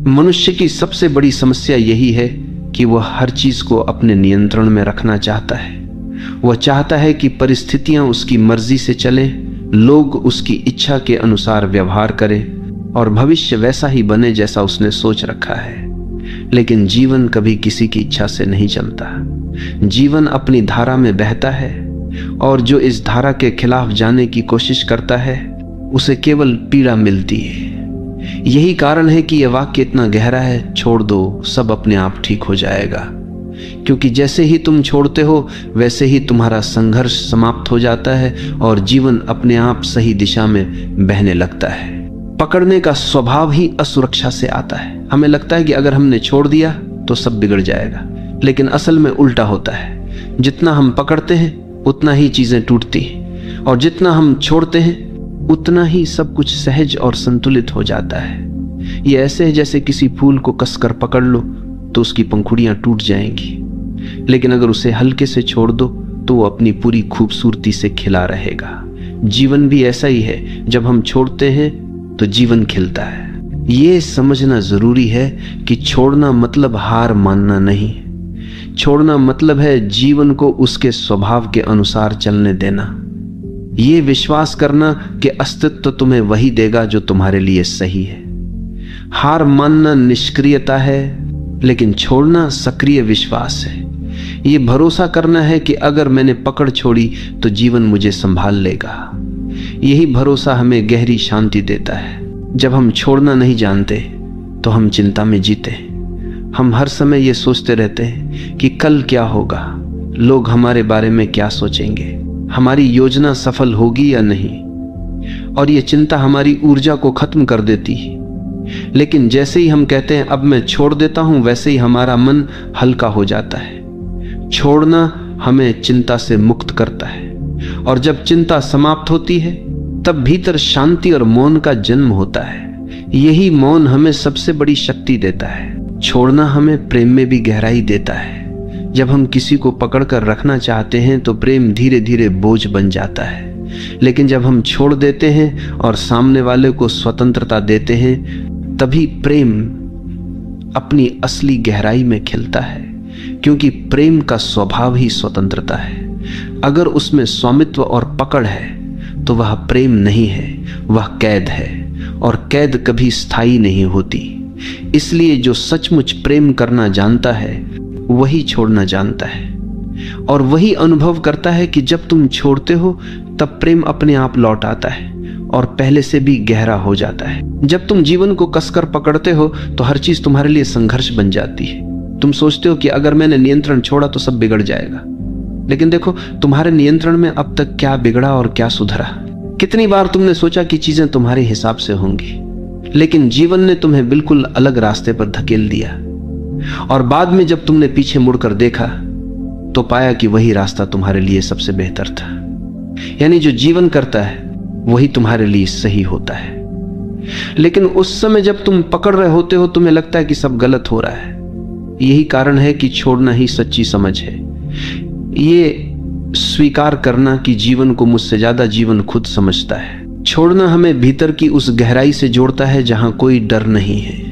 मनुष्य की सबसे बड़ी समस्या यही है कि वह हर चीज को अपने नियंत्रण में रखना चाहता है। वह चाहता है कि परिस्थितियां उसकी मर्जी से चलें, लोग उसकी इच्छा के अनुसार व्यवहार करें और भविष्य वैसा ही बने जैसा उसने सोच रखा है। लेकिन जीवन कभी किसी की इच्छा से नहीं चलता। जीवन अपनी धारा में बहता है और जो इस धारा के खिलाफ जाने की कोशिश करता है उसे केवल पीड़ा मिलती है। यही कारण है कि यह वाक्य इतना गहरा है, छोड़ दो, सब अपने आप ठीक हो जाएगा। क्योंकि जैसे ही तुम छोड़ते हो वैसे ही तुम्हारा संघर्ष समाप्त हो जाता है और जीवन अपने आप सही दिशा में बहने लगता है। पकड़ने का स्वभाव ही असुरक्षा से आता है। हमें लगता है कि अगर हमने छोड़ दिया तो सब बिगड़ जाएगा, लेकिन असल में उल्टा होता है। जितना हम पकड़ते हैं उतना ही चीजें टूटती हैं और जितना हम छोड़ते हैं उतना ही सब कुछ सहज और संतुलित हो जाता है। ये ऐसे है जैसे किसी फूल को कसकर पकड़ लो तो उसकी पंखुड़ियां टूट जाएंगी, लेकिन अगर उसे हल्के से छोड़ दो तो वो अपनी पूरी खूबसूरती से खिला रहेगा। जीवन भी ऐसा ही है, जब हम छोड़ते हैं तो जीवन खिलता है। ये समझना जरूरी है कि छोड़ना मतलब हार मानना नहीं। छोड़ना मतलब है जीवन को उसके स्वभाव के अनुसार चलने देना। ये विश्वास करना कि अस्तित्व तुम्हें वही देगा जो तुम्हारे लिए सही है। हार मानना निष्क्रियता है, लेकिन छोड़ना सक्रिय विश्वास है। ये भरोसा करना है कि अगर मैंने पकड़ छोड़ी तो जीवन मुझे संभाल लेगा। यही भरोसा हमें गहरी शांति देता है। जब हम छोड़ना नहीं जानते तो हम चिंता में जीते। हम हर समय ये सोचते रहते हैं कि कल क्या होगा, लोग हमारे बारे में क्या सोचेंगे, हमारी योजना सफल होगी या नहीं, और ये चिंता हमारी ऊर्जा को खत्म कर देती है। लेकिन जैसे ही हम कहते हैं अब मैं छोड़ देता हूं, वैसे ही हमारा मन हल्का हो जाता है। छोड़ना हमें चिंता से मुक्त करता है, और जब चिंता समाप्त होती है तब भीतर शांति और मौन का जन्म होता है। यही मौन हमें सबसे बड़ी शक्ति देता है। छोड़ना हमें प्रेम में भी गहराई देता है। जब हम किसी को पकड़कर रखना चाहते हैं तो प्रेम धीरे धीरे बोझ बन जाता है, लेकिन जब हम छोड़ देते हैं और सामने वाले को स्वतंत्रता देते हैं तभी प्रेम अपनी असली गहराई में खिलता है। क्योंकि प्रेम का स्वभाव ही स्वतंत्रता है। अगर उसमें स्वामित्व और पकड़ है तो वह प्रेम नहीं है, वह कैद है, और कैद कभी स्थायी नहीं होती। इसलिए जो सचमुच प्रेम करना जानता है वही छोड़ना जानता है, और वही अनुभव करता है कि जब तुम छोड़ते हो तब प्रेम अपने आप लौट आता है और पहले से भी गहरा हो जाता है। जब तुम जीवन को कसकर पकड़ते हो तो हर चीज तुम्हारे लिए संघर्ष बन जाती है। तुम सोचते हो कि अगर मैंने नियंत्रण छोड़ा तो सब बिगड़ जाएगा, लेकिन देखो तुम्हारे नियंत्रण में अब तक क्या बिगड़ा और क्या सुधरा। कितनी बार तुमने सोचा कि चीजें तुम्हारे हिसाब से होंगी, लेकिन जीवन ने तुम्हें बिल्कुल अलग रास्ते पर धकेल दिया, और बाद में जब तुमने पीछे मुड़कर देखा तो पाया कि वही रास्ता तुम्हारे लिए सबसे बेहतर था। यानी जो जीवन करता है वही तुम्हारे लिए सही होता है। लेकिन उस समय जब तुम पकड़ रहे होते हो तुम्हें लगता है कि सब गलत हो रहा है। यही कारण है कि छोड़ना ही सच्ची समझ है। ये स्वीकार करना कि जीवन को मुझसे ज्यादा जीवन खुद समझता है। छोड़ना हमें भीतर की उस गहराई से जोड़ता है जहां कोई डर नहीं है।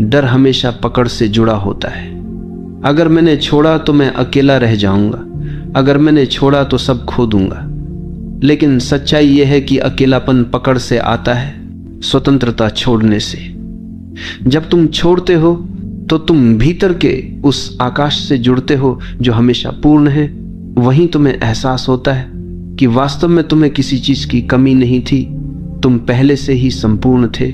डर हमेशा पकड़ से जुड़ा होता है। अगर मैंने छोड़ा तो मैं अकेला रह जाऊंगा, अगर मैंने छोड़ा तो सब खो दूंगा। लेकिन सच्चाई यह है कि अकेलापन पकड़ से आता है, स्वतंत्रता छोड़ने से। जब तुम छोड़ते हो तो तुम भीतर के उस आकाश से जुड़ते हो जो हमेशा पूर्ण है। वहीं तुम्हें एहसास होता है कि वास्तव में तुम्हें किसी चीज की कमी नहीं थी, तुम पहले से ही संपूर्ण थे।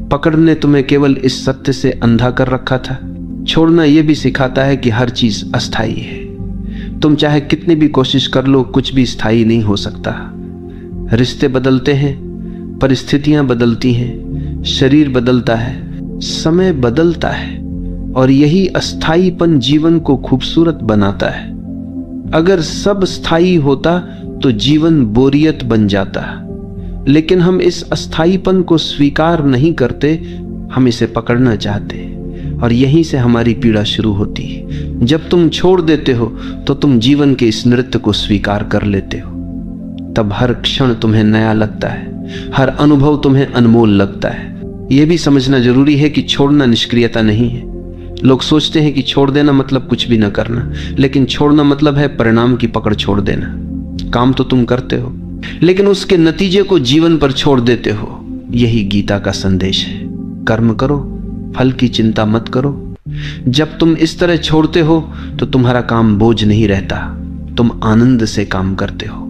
पकड़ ने तुम्हें केवल इस सत्य से अंधा कर रखा था। छोड़ना यह भी सिखाता है कि हर चीज अस्थायी है। तुम चाहे कितनी भी कोशिश कर लो, कुछ भी स्थायी नहीं हो सकता। रिश्ते बदलते हैं, परिस्थितियां बदलती हैं, शरीर बदलता है, समय बदलता है, और यही अस्थायीपन जीवन को खूबसूरत बनाता है। अगर सब स्थायी होता तो जीवन बोरियत बन जाता, लेकिन हम इस अस्थायीपन को स्वीकार नहीं करते, हम इसे पकड़ना चाहते हैं, और यहीं से हमारी पीड़ा शुरू होती है। जब तुम छोड़ देते हो तो तुम जीवन के इस नृत्य को स्वीकार कर लेते हो। तब हर क्षण तुम्हें नया लगता है, हर अनुभव तुम्हें अनमोल लगता है। यह भी समझना जरूरी है कि छोड़ना निष्क्रियता नहीं है। लोग सोचते हैं कि छोड़ देना मतलब कुछ भी न करना, लेकिन छोड़ना मतलब है परिणाम की पकड़ छोड़ देना। काम तो तुम करते हो, लेकिन उसके नतीजे को जीवन पर छोड़ देते हो। यही गीता का संदेश है। कर्म करो, फल की चिंता मत करो। जब तुम इस तरह छोड़ते हो तो तुम्हारा काम बोझ नहीं रहता, तुम आनंद से काम करते हो,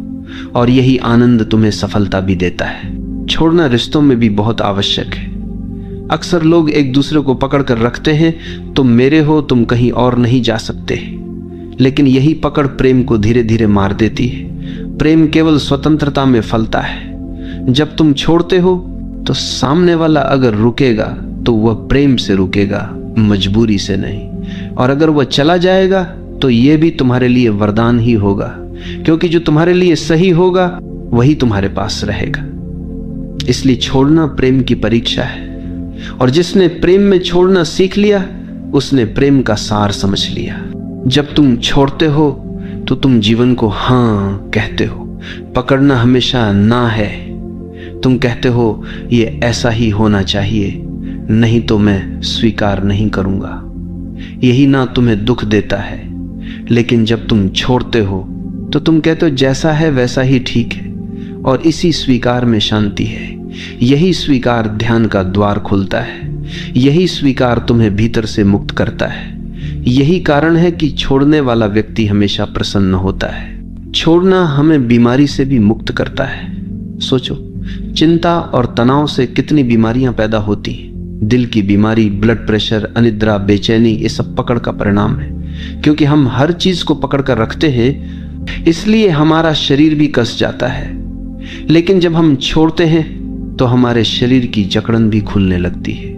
और यही आनंद तुम्हें सफलता भी देता है। छोड़ना रिश्तों में भी बहुत आवश्यक है। अक्सर लोग एक दूसरे को पकड़ कर रखते हैं, तुम मेरे हो, तुम कहीं और नहीं जा सकते। लेकिन यही पकड़ प्रेम को धीरे धीरे मार देती है। प्रेम केवल स्वतंत्रता में फलता है। जब तुम छोड़ते हो तो सामने वाला अगर रुकेगा तो वह प्रेम से रुकेगा, मजबूरी से नहीं। और अगर वह चला जाएगा तो यह भी तुम्हारे लिए वरदान ही होगा, क्योंकि जो तुम्हारे लिए सही होगा वही तुम्हारे पास रहेगा। इसलिए छोड़ना प्रेम की परीक्षा है, और जिसने प्रेम में छोड़ना सीख लिया उसने प्रेम का सार समझ लिया। जब तुम छोड़ते हो तो तुम जीवन को हाँ कहते हो। पकड़ना हमेशा ना है। तुम कहते हो ये ऐसा ही होना चाहिए, नहीं तो मैं स्वीकार नहीं करूंगा। यही ना तुम्हें दुख देता है। लेकिन जब तुम छोड़ते हो तो तुम कहते हो जैसा है वैसा ही ठीक है, और इसी स्वीकार में शांति है। यही स्वीकार ध्यान का द्वार खोलता है। यही स्वीकार तुम्हें भीतर से मुक्त करता है। यही कारण है कि छोड़ने वाला व्यक्ति हमेशा प्रसन्न होता है। छोड़ना हमें बीमारी से भी मुक्त करता है। सोचो, चिंता और तनाव से कितनी बीमारियां पैदा होती हैं। दिल की बीमारी, ब्लड प्रेशर, अनिद्रा, बेचैनी, ये सब पकड़ का परिणाम है। क्योंकि हम हर चीज को पकड़ कर रखते हैं, इसलिए हमारा शरीर भी कस जाता है। लेकिन जब हम छोड़ते हैं तो हमारे शरीर की जकड़न भी खुलने लगती है।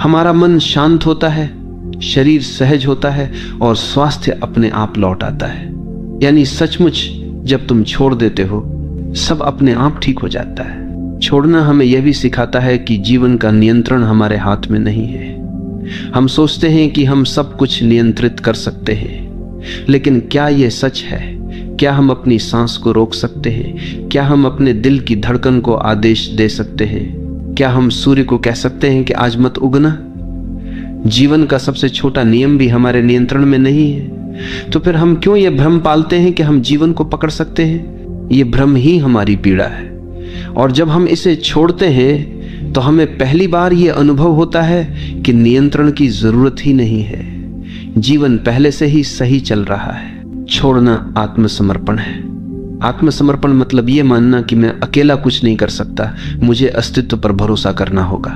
हमारा मन शांत होता है, शरीर सहज होता है, और स्वास्थ्य अपने आप लौट आता है। यानी सचमुच जब तुम छोड़ देते हो सब अपने आप ठीक हो जाता है। छोड़ना हमें यह भी सिखाता है कि जीवन का नियंत्रण हमारे हाथ में नहीं है। हम सोचते हैं कि हम सब कुछ नियंत्रित कर सकते हैं, लेकिन क्या यह सच है? क्या हम अपनी सांस को रोक सकते हैं? क्या हम अपने दिल की धड़कन को आदेश दे सकते हैं? क्या हम सूर्य को कह सकते हैं कि आज मत उगना? जीवन का सबसे छोटा नियम भी हमारे नियंत्रण में नहीं है। तो फिर हम क्यों यह भ्रम पालते हैं कि हम जीवन को पकड़ सकते हैं? ये भ्रम ही हमारी पीड़ा है। और जब हम इसे छोड़ते हैं तो हमें पहली बार यह अनुभव होता है कि नियंत्रण की जरूरत ही नहीं है। जीवन पहले से ही सही चल रहा है। छोड़ना आत्मसमर्पण है। आत्मसमर्पण मतलब यह मानना कि मैं अकेला कुछ नहीं कर सकता, मुझे अस्तित्व पर भरोसा करना होगा।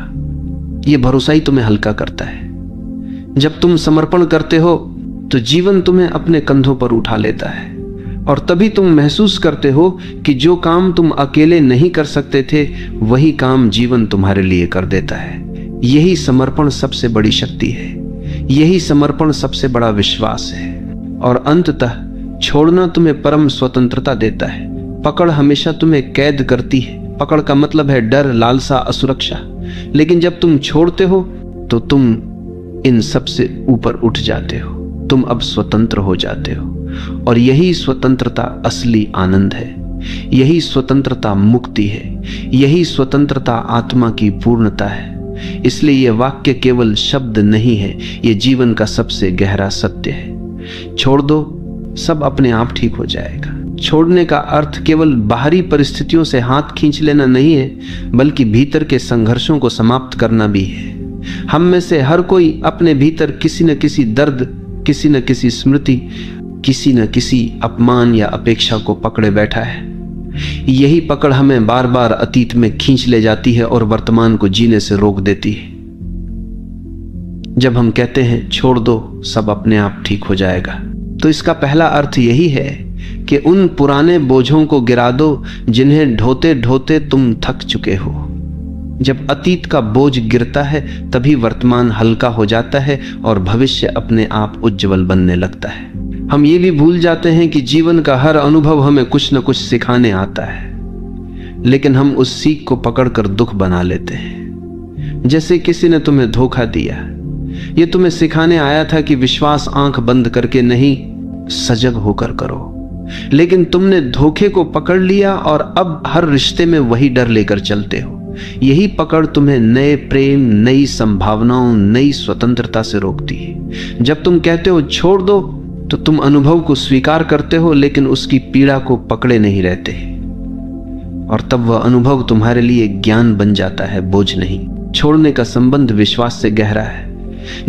यह भरोसा ही तुम्हें हल्का करता है। जब तुम समर्पण करते हो तो जीवन तुम्हें अपने कंधों पर उठा लेता है, और तभी तुम महसूस करते हो कि जो काम तुम अकेले नहीं कर सकते थे वही काम जीवन तुम्हारे लिए कर देता है। यही समर्पण सबसे बड़ी शक्ति है। यही समर्पण सबसे बड़ा विश्वास है। और अंततः छोड़ना तुम्हें परम स्वतंत्रता देता है। पकड़ हमेशा तुम्हें कैद करती है। पकड़ का मतलब है डर, लालसा, असुरक्षा। लेकिन जब तुम छोड़ते हो तो तुम इन सब से ऊपर उठ जाते हो। तुम अब स्वतंत्र हो जाते हो, और यही स्वतंत्रता असली आनंद है। यही स्वतंत्रता मुक्ति है। यही स्वतंत्रता आत्मा की पूर्णता है। इसलिए यह वाक्य केवल शब्द नहीं है, यह जीवन का सबसे गहरा सत्य है। छोड़ दो, सब अपने आप ठीक हो जाएगा। छोड़ने का अर्थ केवल बाहरी परिस्थितियों से हाथ खींच लेना नहीं है, बल्कि भीतर के संघर्षों को समाप्त करना भी है। हम में से हर कोई अपने भीतर किसी न किसी दर्द, किसी न किसी स्मृति, किसी न किसी अपमान या अपेक्षा को पकड़े बैठा है। यही पकड़ हमें बार बार अतीत में खींच ले जाती है और वर्तमान को जीने से रोक देती है। जब हम कहते हैं छोड़ दो, सब अपने आप ठीक हो जाएगा, तो इसका पहला अर्थ यही है कि उन पुराने बोझों को गिरा दो जिन्हें ढोते ढोते तुम थक चुके हो। जब अतीत का बोझ गिरता है तभी वर्तमान हल्का हो जाता है और भविष्य अपने आप उज्जवल बनने लगता है। हम ये भी भूल जाते हैं कि जीवन का हर अनुभव हमें कुछ न कुछ सिखाने आता है, लेकिन हम उस सीख को पकड़कर दुख बना लेते हैं। जैसे किसी ने तुम्हें धोखा दिया, ये तुम्हें सिखाने आया था कि विश्वास आंख बंद करके नहीं, सजग होकर करो। लेकिन तुमने धोखे को पकड़ लिया और अब हर रिश्ते में वही डर लेकर चलते हो। यही पकड़ तुम्हें नए प्रेम, नई संभावनाओं, नई स्वतंत्रता से रोकती है। जब तुम कहते हो छोड़ दो, तो तुम अनुभव को स्वीकार करते हो, लेकिन उसकी पीड़ा को पकड़े नहीं रहते, और तब वह अनुभव तुम्हारे लिए ज्ञान बन जाता है, बोझ नहीं। छोड़ने का संबंध विश्वास से गहरा है।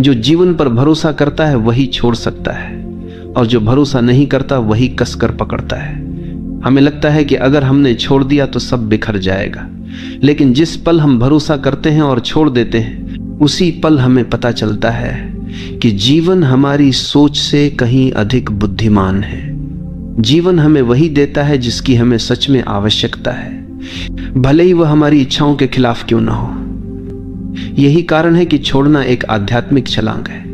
जो जीवन पर भरोसा करता है वही छोड़ सकता है, और जो भरोसा नहीं करता वही कसकर पकड़ता है। हमें लगता है कि अगर हमने छोड़ दिया तो सब बिखर जाएगा, लेकिन जिस पल हम भरोसा करते हैं और छोड़ देते हैं, उसी पल हमें पता चलता है कि जीवन हमारी सोच से कहीं अधिक बुद्धिमान है। जीवन हमें वही देता है जिसकी हमें सच में आवश्यकता है, भले ही वह हमारी इच्छाओं के खिलाफ क्यों ना हो। यही कारण है कि छोड़ना एक आध्यात्मिक छलांग है।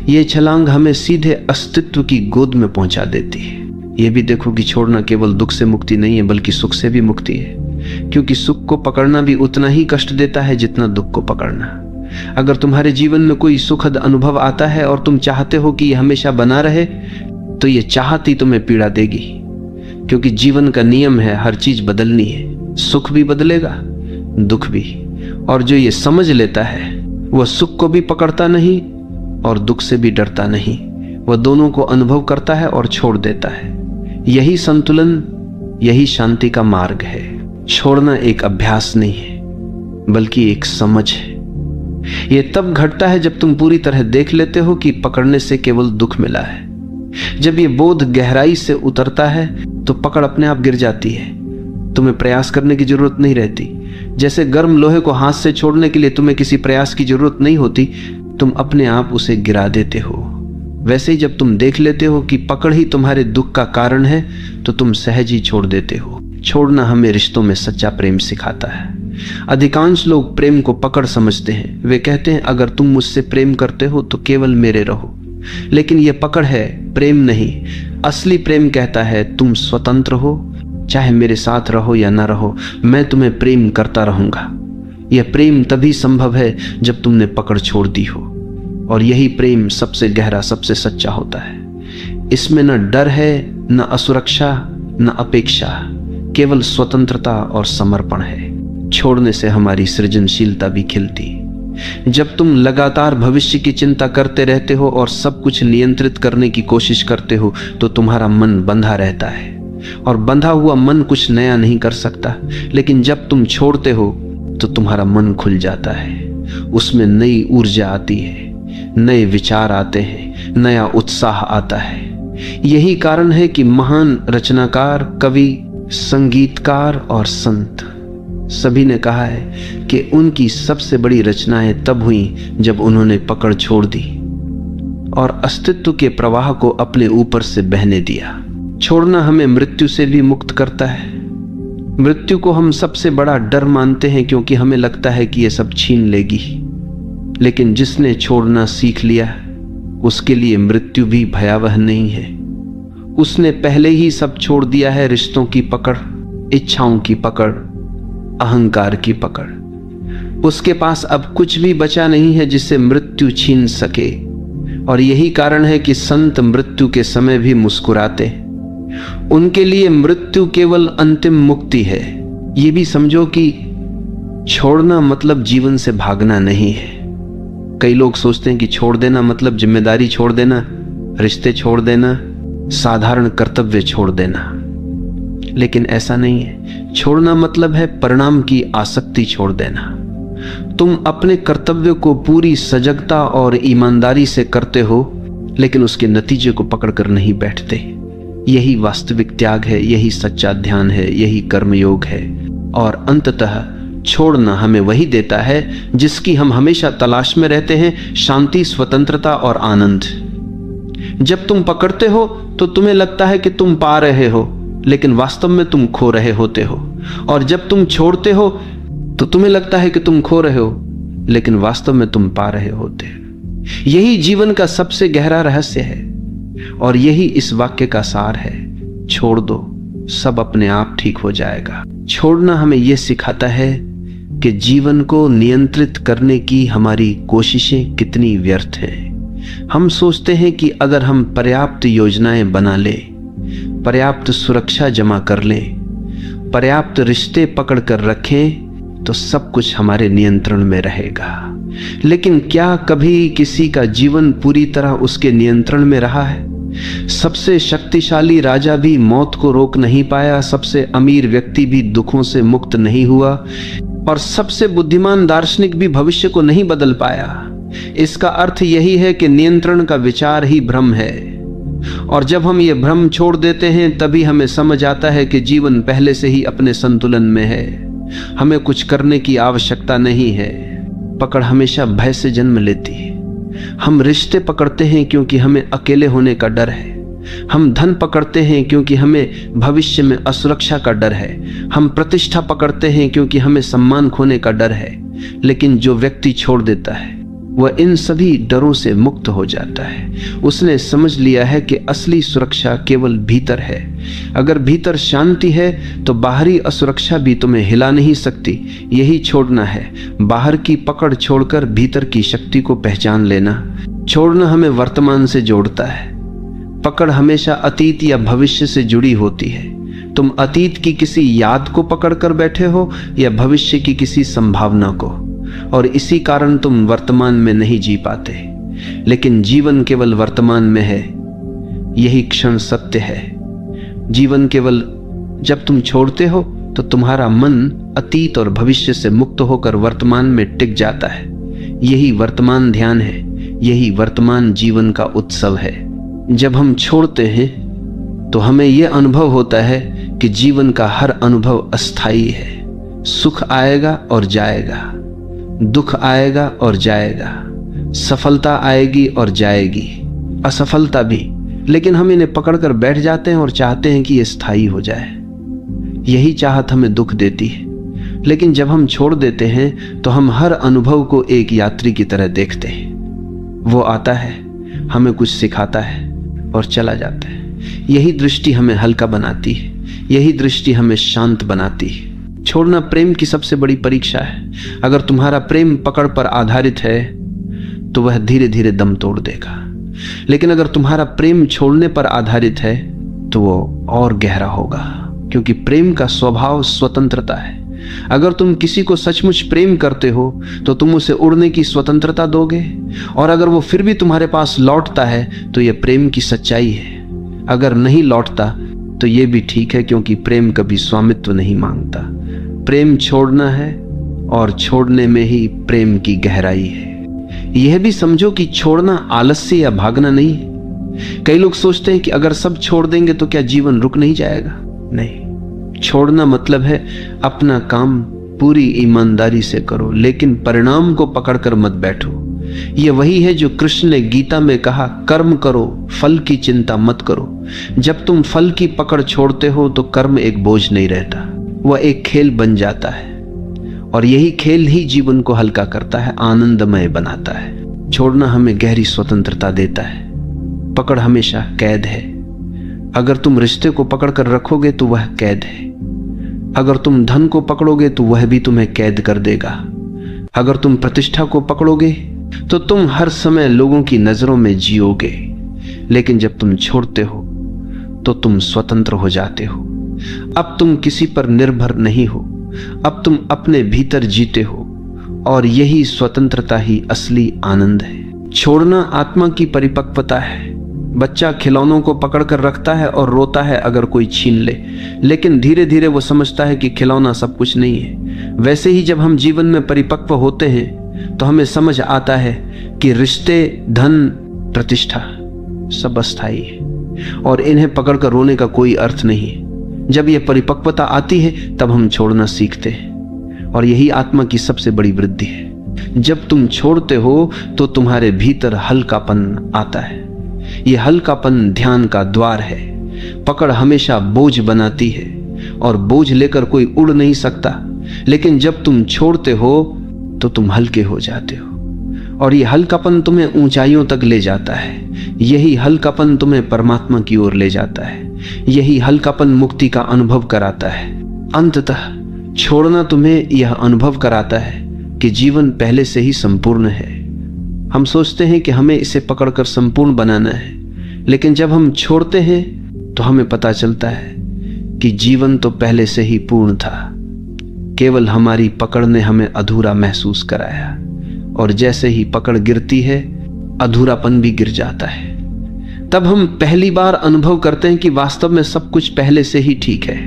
यह छलांग हमें सीधे अस्तित्व की गोद में पहुंचा देती है। यह भी देखो कि छोड़ना केवल दुख से मुक्ति नहीं है, बल्कि सुख से भी मुक्ति है, क्योंकि सुख को पकड़ना भी उतना ही कष्ट देता है जितना दुख को पकड़ना। अगर तुम्हारे जीवन में कोई सुखद अनुभव आता है और तुम चाहते हो कि यह हमेशा बना रहे, तो यह चाहत ही तुम्हें पीड़ा देगी, क्योंकि जीवन का नियम है हर चीज बदलनी है। सुख भी बदलेगा, दुख भी। और जो ये समझ लेता है वह सुख को भी पकड़ता नहीं और दुख से भी डरता नहीं, वह दोनों को अनुभव करता है और छोड़ देता है। यही संतुलन, यही शांति का मार्ग है। छोड़ना एक अभ्यास नहीं है, बल्कि एक समझ है। यह तब घटता है जब तुम पूरी तरह देख लेते हो कि पकड़ने से केवल दुख मिला है। जब यह बोध गहराई से उतरता है तो पकड़ अपने आप गिर जाती है, तुम्हें प्रयास करने की जरूरत नहीं रहती। जैसे गर्म लोहे को हाथ से छोड़ने के लिए तुम्हें किसी प्रयास की जरूरत नहीं होती, तुम अपने आप उसे गिरा देते हो। वैसे ही जब तुम देख लेते हो कि पकड़ ही तुम्हारे दुख का कारण है, तो तुम सहज ही छोड़ देते हो। छोड़ना हमें रिश्तों में सच्चा प्रेम सिखाता है। अधिकांश लोग प्रेम को पकड़ समझते हैं। वे कहते हैं अगर तुम मुझसे प्रेम करते हो तो केवल मेरे रहो, लेकिन यह पकड़ है, प्रेम नहीं। असली प्रेम कहता है तुम स्वतंत्र हो, चाहे मेरे साथ रहो या ना रहो, मैं तुम्हें प्रेम करता रहूंगा। यह प्रेम तभी संभव है जब तुमने पकड़ छोड़ दी हो, और यही प्रेम सबसे गहरा, सबसे सच्चा होता है। इसमें न डर है, न असुरक्षा, न अपेक्षा, केवल स्वतंत्रता और समर्पण है। छोड़ने से हमारी सृजनशीलता भी खिलती। जब तुम लगातार भविष्य की चिंता करते रहते हो और सब कुछ नियंत्रित करने की कोशिश करते हो, तो तुम्हारा मन बंधा रहता है, और बंधा हुआ मन कुछ नया नहीं कर सकता। लेकिन जब तुम छोड़ते हो तो तुम्हारा मन खुल जाता है, उसमें नई ऊर्जा आती है, नए विचार आते हैं, नया उत्साह आता है। यही कारण है कि महान रचनाकार, कवि, संगीतकार और संत सभी ने कहा है कि उनकी सबसे बड़ी रचनाएं तब हुई जब उन्होंने पकड़ छोड़ दी और अस्तित्व के प्रवाह को अपने ऊपर से बहने दिया। छोड़ना हमें मृत्यु से भी मुक्त करता है। मृत्यु को हम सबसे बड़ा डर मानते हैं, क्योंकि हमें लगता है कि यह सब छीन लेगी। लेकिन जिसने छोड़ना सीख लिया, उसके लिए मृत्यु भी भयावह नहीं है। उसने पहले ही सब छोड़ दिया है, रिश्तों की पकड़, इच्छाओं की पकड़, अहंकार की पकड़। उसके पास अब कुछ भी बचा नहीं है जिसे मृत्यु छीन सके। और यही कारण है कि संत मृत्यु के समय भी मुस्कुराते। उनके लिए मृत्यु केवल अंतिम मुक्ति है। ये भी समझो कि छोड़ना मतलब जीवन से भागना नहीं है। कई लोग सोचते हैं कि छोड़ देना मतलब जिम्मेदारी छोड़ देना, रिश्ते छोड़ देना, साधारण कर्तव्य छोड़ देना, लेकिन ऐसा नहीं है। छोड़ना मतलब है परिणाम की आसक्ति छोड़ देना। तुम अपने कर्तव्य को पूरी सजगता और ईमानदारी से करते हो, लेकिन उसके नतीजे को पकड़कर नहीं बैठते। यही वास्तविक त्याग है, यही सच्चा ध्यान है, यही कर्मयोग है। और अंततः छोड़ना हमें वही देता है जिसकी हम हमेशा तलाश में रहते हैं, शांति, स्वतंत्रता और आनंद। जब तुम पकड़ते हो तो तुम्हें लगता है कि तुम पा रहे हो, लेकिन वास्तव में तुम खो रहे होते हो। और जब तुम छोड़ते हो तो तुम्हें लगता है कि तुम खो रहे हो, लेकिन वास्तव में तुम पा रहे होते हो। यही जीवन का सबसे गहरा रहस्य है, और यही इस वाक्य का सार है। छोड़ दो, सब अपने आप ठीक हो जाएगा। छोड़ना हमें यह सिखाता है कि जीवन को नियंत्रित करने की हमारी कोशिशें कितनी व्यर्थ हैं। हम सोचते हैं कि अगर हम पर्याप्त योजनाएं बना लें, पर्याप्त सुरक्षा जमा कर लें, पर्याप्त रिश्ते पकड़ कर रखें, तो सब कुछ हमारे नियंत्रण में रहेगा। लेकिन क्या कभी किसी का जीवन पूरी तरह उसके नियंत्रण में रहा है? सबसे शक्तिशाली राजा भी मौत को रोक नहीं पाया, सबसे अमीर व्यक्ति भी दुखों से मुक्त नहीं हुआ, और सबसे बुद्धिमान दार्शनिक भी भविष्य को नहीं बदल पाया। इसका अर्थ यही है कि नियंत्रण का विचार ही भ्रम है, और जब हम ये भ्रम छोड़ देते हैं तभी हमें समझ आता है कि जीवन पहले से ही अपने संतुलन में है। हमें कुछ करने की आवश्यकता नहीं है। पकड़ हमेशा भय से जन्म लेती है। हम रिश्ते पकड़ते हैं क्योंकि हमें अकेले होने का डर है। हम धन पकड़ते हैं क्योंकि हमें भविष्य में असुरक्षा का डर है। हम प्रतिष्ठा पकड़ते हैं क्योंकि हमें सम्मान खोने का डर है। लेकिन जो व्यक्ति छोड़ देता है वह इन सभी डरों से मुक्त हो जाता है। उसने समझ लिया है कि असली सुरक्षा केवल भीतर है। अगर भीतर शांति है तो बाहरी असुरक्षा भी तुम्हें हिला नहीं सकती। यही छोड़ना है, बाहर की पकड़ छोड़कर भीतर की शक्ति को पहचान लेना। छोड़ना हमें वर्तमान से जोड़ता है। पकड़ हमेशा अतीत या भविष्य से जुड़ी होती है। तुम अतीत की किसी याद को पकड़कर बैठे हो या भविष्य की किसी संभावना को, और इसी कारण तुम वर्तमान में नहीं जी पाते। लेकिन जीवन केवल वर्तमान में है, यही क्षण सत्य है। जीवन केवल जब तुम छोड़ते हो तो तुम्हारा मन अतीत और भविष्य से मुक्त होकर वर्तमान में टिक जाता है। यही वर्तमान ध्यान है, यही वर्तमान जीवन का उत्सव है। जब हम छोड़ते हैं तो हमें यह अनुभव होता है कि जीवन का हर अनुभव अस्थायी है। सुख आएगा और जाएगा, दुख आएगा और जाएगा, सफलता आएगी और जाएगी, असफलता भी। लेकिन हम इन्हें पकड़कर बैठ जाते हैं और चाहते हैं कि ये स्थायी हो जाए। यही चाहत हमें दुख देती है। लेकिन जब हम छोड़ देते हैं तो हम हर अनुभव को एक यात्री की तरह देखते हैं। वो आता है, हमें कुछ सिखाता है और चला जाता है। यही दृष्टि हमें हल्का बनाती है, यही दृष्टि हमें शांत बनाती है। छोड़ना प्रेम की सबसे बड़ी परीक्षा है। अगर तुम्हारा प्रेम पकड़ पर आधारित है तो वह धीरे धीरे दम तोड़ देगा। लेकिन अगर तुम्हारा प्रेम छोड़ने पर आधारित है तो वो और गहरा होगा, क्योंकि प्रेम का स्वभाव स्वतंत्रता है। अगर तुम किसी को सचमुच प्रेम करते हो तो तुम उसे उड़ने की स्वतंत्रता दोगे, और अगर वो फिर भी तुम्हारे पास लौटता है तो यह प्रेम की सच्चाई है। अगर नहीं लौटता तो यह भी ठीक है, क्योंकि प्रेम कभी स्वामित्व नहीं मांगता। प्रेम छोड़ना है, और छोड़ने में ही प्रेम की गहराई है। यह भी समझो कि छोड़ना आलस्य या भागना नहीं है। कई लोग सोचते हैं कि अगर सब छोड़ देंगे तो क्या जीवन रुक नहीं जाएगा। नहीं, छोड़ना मतलब है अपना काम पूरी ईमानदारी से करो, लेकिन परिणाम को पकड़कर मत बैठो। यह वही है जो कृष्ण ने गीता में कहा, कर्म करो, फल की चिंता मत करो। जब तुम फल की पकड़ छोड़ते हो तो कर्म एक बोझ नहीं रहता, वह एक खेल बन जाता है। और यही खेल ही जीवन को हल्का करता है, आनंदमय बनाता है। छोड़ना हमें गहरी स्वतंत्रता देता है। पकड़ हमेशा कैद है। अगर तुम रिश्ते को पकड़कर रखोगे तो वह कैद है। अगर तुम धन को पकड़ोगे तो वह भी तुम्हें कैद कर देगा। अगर तुम प्रतिष्ठा को पकड़ोगे तो तुम हर समय लोगों की नजरों में जियोगे। लेकिन जब तुम छोड़ते हो तो तुम स्वतंत्र हो जाते हो। अब तुम किसी पर निर्भर नहीं हो, अब तुम अपने भीतर जीते हो, और यही स्वतंत्रता ही असली आनंद है। छोड़ना आत्मा की परिपक्वता है। बच्चा खिलौनों को पकड़कर रखता है और रोता है अगर कोई छीन ले, लेकिन धीरे धीरे वो समझता है कि खिलौना सब कुछ नहीं है। वैसे ही जब हम जीवन में परिपक्व होते हैं तो हमें समझ आता है कि रिश्ते, धन, प्रतिष्ठा सब अस्थायी है, और इन्हें पकड़कर रोने का कोई अर्थ नहीं है। जब यह परिपक्वता आती है तब हम छोड़ना सीखते हैं, और यही आत्मा की सबसे बड़ी वृद्धि है। जब तुम छोड़ते हो तो तुम्हारे भीतर हल्कापन आता है। यह हल्कापन ध्यान का द्वार है। पकड़ हमेशा बोझ बनाती है, और बोझ लेकर कोई उड़ नहीं सकता। लेकिन जब तुम छोड़ते हो तो तुम हल्के हो जाते हो, और यह हल्कापन तुम्हें ऊंचाइयों तक ले जाता है। यही हल्कापन तुम्हें परमात्मा की ओर ले जाता है। यही हल्कापन मुक्ति का अनुभव कराता है। अंततः छोड़ना तुम्हें यह अनुभव कराता है कि जीवन पहले से ही संपूर्ण है। हम सोचते हैं कि हमें इसे पकड़कर संपूर्ण बनाना है, लेकिन जब हम छोड़ते हैं तो हमें पता चलता है कि जीवन तो पहले से ही पूर्ण था। केवल हमारी पकड़ ने हमें अधूरा महसूस कराया, और जैसे ही पकड़ गिरती है अधूरापन भी गिर जाता है। तब हम पहली बार अनुभव करते हैं कि वास्तव में सब कुछ पहले से ही ठीक है।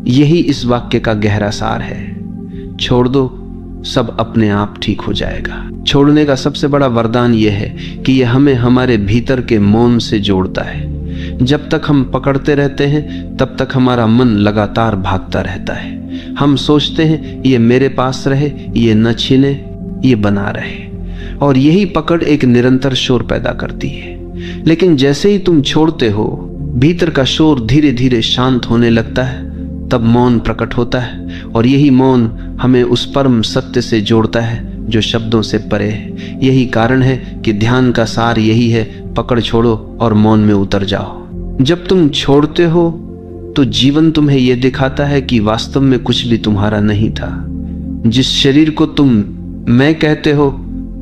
यही इस वाक्य का गहरा सार है। छोड़ दो, सब अपने आप ठीक हो जाएगा। छोड़ने का सबसे बड़ा वरदान यह है कि यह हमें हमारे भीतर के मौन से जोड़ता है। जब तक हम पकड़ते रहते हैं तब तक हमारा मन लगातार भागता रहता है। हम सोचते हैं ये मेरे पास रहे, ये न छीने, ये बना रहे, और यही पकड़ एक निरंतर शोर पैदा करती है। लेकिन जैसे ही तुम छोड़ते हो, भीतर का शोर धीरे धीरे शांत होने लगता है। तब मौन प्रकट होता है, और यही मौन हमें उस परम सत्य से जोड़ता है जो शब्दों से परे है। यही कारण है कि ध्यान का सार यही है, पकड़ छोड़ो और मौन में उतर जाओ। जब तुम छोड़ते हो तो जीवन तुम्हें यह दिखाता है कि वास्तव में कुछ भी तुम्हारा नहीं था। जिस शरीर को तुम मैं कहते हो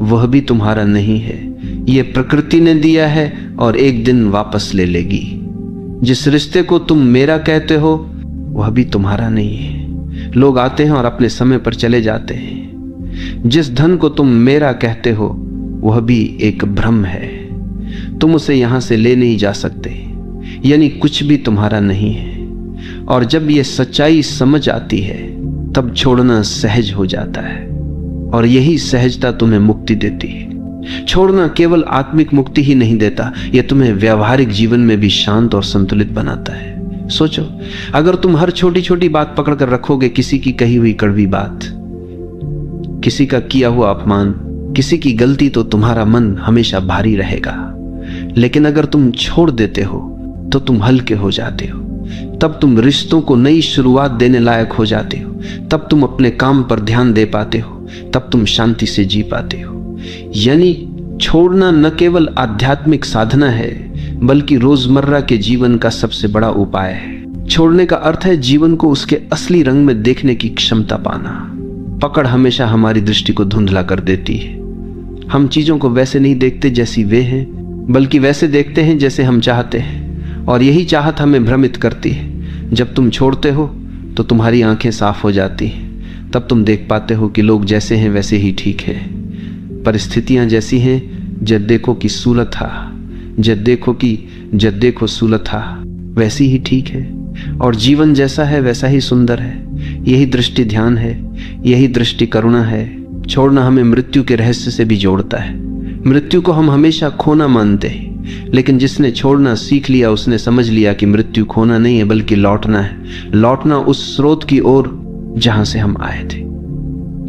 वह भी तुम्हारा नहीं है, यह प्रकृति ने दिया है और एक दिन वापस ले लेगी। जिस रिश्ते को तुम मेरा कहते हो वह भी तुम्हारा नहीं है, लोग आते हैं और अपने समय पर चले जाते हैं। जिस धन को तुम मेरा कहते हो वह भी एक भ्रम है, तुम उसे यहां से ले नहीं जा सकते, यानी कुछ भी तुम्हारा नहीं है। और जब यह सच्चाई समझ आती है तब छोड़ना सहज हो जाता है, और यही सहजता तुम्हें मुक्ति देती है। छोड़ना केवल आत्मिक मुक्ति ही नहीं देता, यह तुम्हें व्यावहारिक जीवन में भी शांत और संतुलित बनाता है। सोचो, अगर तुम हर छोटी छोटी बात पकड़ कर रखोगे, किसी की कही हुई कड़वी बात, किसी का किया हुआ अपमान, किसी की गलती, तो तुम्हारा मन हमेशा भारी रहेगा। लेकिन अगर तुम छोड़ देते हो तो तुम हल्के हो जाते हो। तब तुम रिश्तों को नई शुरुआत देने लायक हो जाते हो। तब तुम अपने काम पर ध्यान दे पाते हो। तब तुम शांति से जी पाते हो। यानी छोड़ना न केवल आध्यात्मिक साधना है बल्कि रोजमर्रा के जीवन का सबसे बड़ा उपाय है। छोड़ने का अर्थ है जीवन को उसके असली रंग में देखने की क्षमता पाना। पकड़ हमेशा हमारी दृष्टि को धुंधला कर देती है। हम चीजों को वैसे नहीं देखते जैसी वे हैं, बल्कि वैसे देखते हैं जैसे हम चाहते हैं, और यही चाहत हमें भ्रमित करती है। जब तुम छोड़ते हो तो तुम्हारी आंखें साफ हो जाती हैं। तब तुम देख पाते हो कि लोग जैसे हैं वैसे ही ठीक है, परिस्थितियां जैसी हैं, जब देखो कि सूलत था, जब देखो सूलत था, वैसी ही ठीक है, और जीवन जैसा है वैसा ही सुंदर है। यही दृष्टि ध्यान है, यही दृष्टि करुणा है। छोड़ना हमें मृत्यु के रहस्य से भी जोड़ता है। मृत्यु को हम हमेशा खोना मानते हैं, लेकिन जिसने छोड़ना सीख लिया उसने समझ लिया कि मृत्यु खोना नहीं है बल्कि लौटना है। लौटना उस स्रोत की ओर जहां से हम आए थे।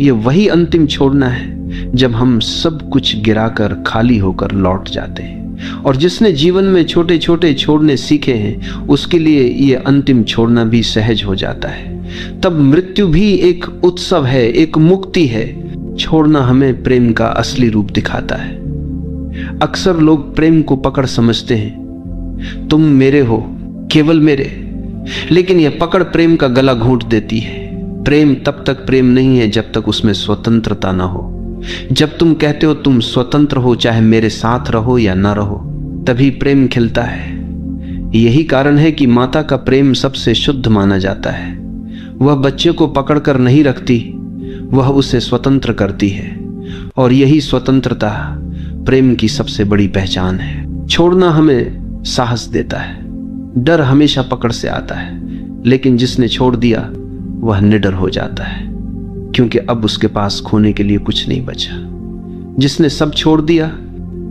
ये वही अंतिम छोड़ना है जब हम सब कुछ गिराकर खाली होकर लौट जाते हैं। और जिसने जीवन में छोटे छोटे छोड़ने सीखे हैं उसके लिए ये अंतिम छोड़ना भी सहज हो जाता है। तब मृत्यु भी एक उत्सव है, एक मुक्ति है। छोड़ना हमें प्रेम का असली रूप दिखाता है। अक्सर लोग प्रेम को पकड़ समझते हैं, तुम मेरे हो, केवल मेरे, लेकिन यह पकड़ प्रेम का गला घोंट देती है। प्रेम तब तक प्रेम नहीं है जब तक उसमें स्वतंत्रता ना हो। जब तुम कहते हो तुम स्वतंत्र हो, चाहे मेरे साथ रहो या ना रहो, तभी प्रेम खिलता है। यही कारण है कि माता का प्रेम सबसे शुद्ध माना जाता है। वह बच्चे को पकड़कर नहीं रखती, वह उसे स्वतंत्र करती है, और यही स्वतंत्रता प्रेम की सबसे बड़ी पहचान है। छोड़ना हमें साहस देता है। डर हमेशा पकड़ से आता है, लेकिन जिसने छोड़ दिया वह निडर हो जाता है, क्योंकि अब उसके पास खोने के लिए कुछ नहीं बचा। जिसने सब छोड़ दिया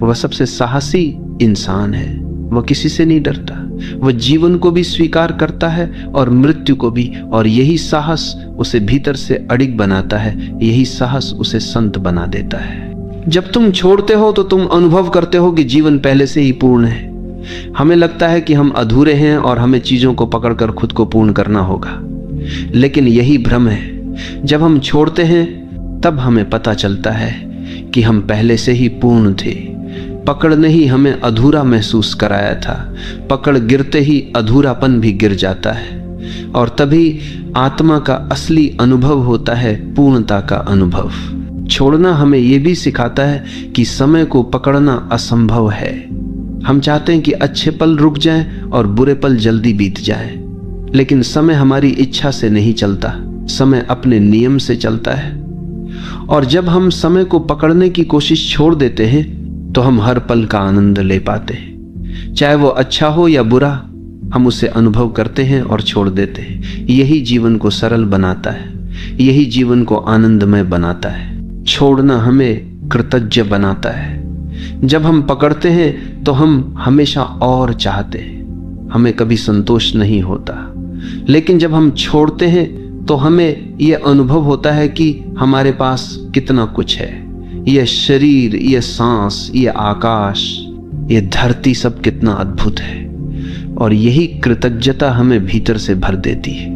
वह सबसे साहसी इंसान है। वह किसी से नहीं डरता, वह जीवन को भी स्वीकार करता है और मृत्यु को भी, और यही साहस उसे भीतर से अडिग बनाता है। यही साहस उसे संत बना देता है। जब तुम छोड़ते हो तो तुम अनुभव करते हो कि जीवन पहले से ही पूर्ण है। हमें लगता है कि हम अधूरे हैं और हमें चीजों को पकड़कर खुद को पूर्ण करना होगा, लेकिन यही भ्रम है। जब हम छोड़ते हैं तब हमें पता चलता है कि हम पहले से ही पूर्ण थे। पकड़ ने ही हमें अधूरा महसूस कराया था। पकड़ गिरते ही अधूरापन भी गिर जाता है, और तभी आत्मा का असली अनुभव होता है, पूर्णता का अनुभव। छोड़ना हमें यह भी सिखाता है कि समय को पकड़ना असंभव है। हम चाहते हैं कि अच्छे पल रुक जाएं और बुरे पल जल्दी बीत जाएं, लेकिन समय हमारी इच्छा से नहीं चलता, समय अपने नियम से चलता है, और जब हम समय को पकड़ने की कोशिश छोड़ देते हैं तो हम हर पल का आनंद ले पाते हैं। चाहे वो अच्छा हो या बुरा, हम उसे अनुभव करते हैं और छोड़ देते हैं। यही जीवन को सरल बनाता है, यही जीवन को आनंदमय बनाता है। छोड़ना हमें कृतज्ञ बनाता है। जब हम पकड़ते हैं तो हम हमेशा और चाहते हैं, हमें कभी संतोष नहीं होता। लेकिन जब हम छोड़ते हैं तो हमें यह अनुभव होता है कि हमारे पास कितना कुछ है। यह शरीर, यह सांस, यह आकाश, यह धरती, सब कितना अद्भुत है। और यही कृतज्ञता हमें भीतर से भर देती है।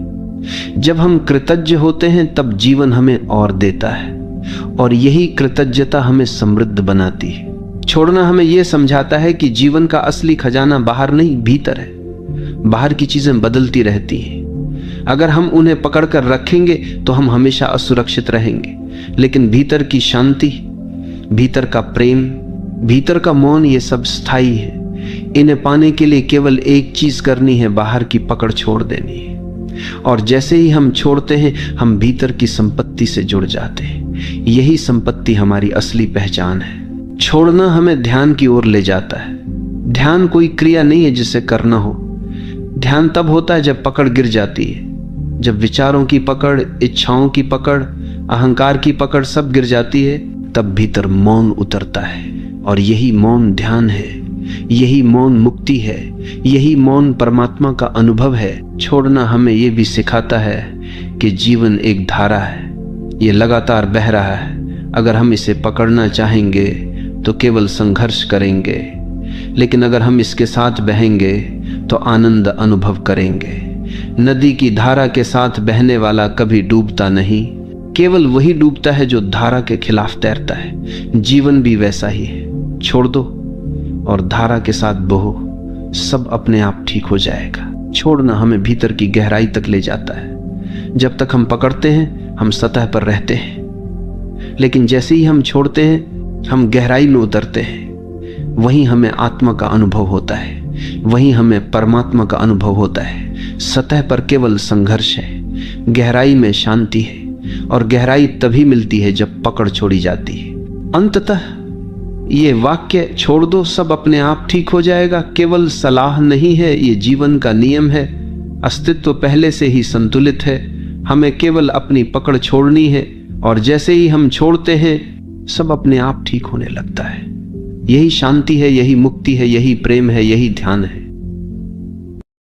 जब हम कृतज्ञ होते हैं तब जीवन हमें और देता है, और यही कृतज्ञता हमें समृद्ध बनाती है। छोड़ना हमें यह समझाता है कि जीवन का असली खजाना बाहर नहीं, भीतर है। बाहर की चीजें बदलती रहती हैं। अगर हम उन्हें पकड़कर रखेंगे तो हम हमेशा असुरक्षित रहेंगे। लेकिन भीतर की शांति, भीतर का प्रेम, भीतर का मौन, ये सब स्थायी है। इन्हें पाने के लिए केवल एक चीज करनी है, बाहर की पकड़ छोड़ देनी है। और जैसे ही हम छोड़ते हैं, हम भीतर की संपत्ति से जुड़ जाते हैं। यही संपत्ति हमारी असली पहचान है। छोड़ना हमें ध्यान की ओर ले जाता है। ध्यान कोई क्रिया नहीं है जिसे करना हो। ध्यान तब होता है जब पकड़ गिर जाती है, जब विचारों की पकड़, इच्छाओं की पकड़, अहंकार की पकड़ सब गिर जाती है, तब भीतर मौन उतरता है। और यही मौन ध्यान है, यही मौन मुक्ति है, यही मौन परमात्मा का अनुभव है। छोड़ना हमें यह भी सिखाता है कि जीवन एक धारा है, ये लगातार बह रहा है। अगर हम इसे पकड़ना चाहेंगे तो केवल संघर्ष करेंगे, लेकिन अगर हम इसके साथ बहेंगे तो आनंद अनुभव करेंगे। नदी की धारा के साथ बहने वाला कभी डूबता नहीं, केवल वही डूबता है जो धारा के खिलाफ तैरता है। जीवन भी वैसा ही है। छोड़ दो और धारा के साथ बहो, सब अपने आप ठीक हो जाएगा। छोड़ना हमें भीतर की गहराई तक ले जाता है। जब तक हम पकड़ते हैं हम सतह पर रहते हैं, लेकिन जैसे ही हम छोड़ते हैं हम गहराई में उतरते हैं। वहीं हमें आत्मा का अनुभव होता है, वहीं हमें परमात्मा का अनुभव होता है। सतह पर केवल संघर्ष है, गहराई में शांति है। और गहराई तभी मिलती है जब पकड़ छोड़ी जाती है। अंततः ये वाक्य, छोड़ दो सब अपने आप ठीक हो जाएगा, केवल सलाह नहीं है, ये जीवन का नियम है। अस्तित्व पहले से ही संतुलित है, हमें केवल अपनी पकड़ छोड़नी है। और जैसे ही हम छोड़ते हैं सब अपने आप ठीक होने लगता है। यही शांति है, यही मुक्ति है, यही प्रेम है, यही ध्यान है।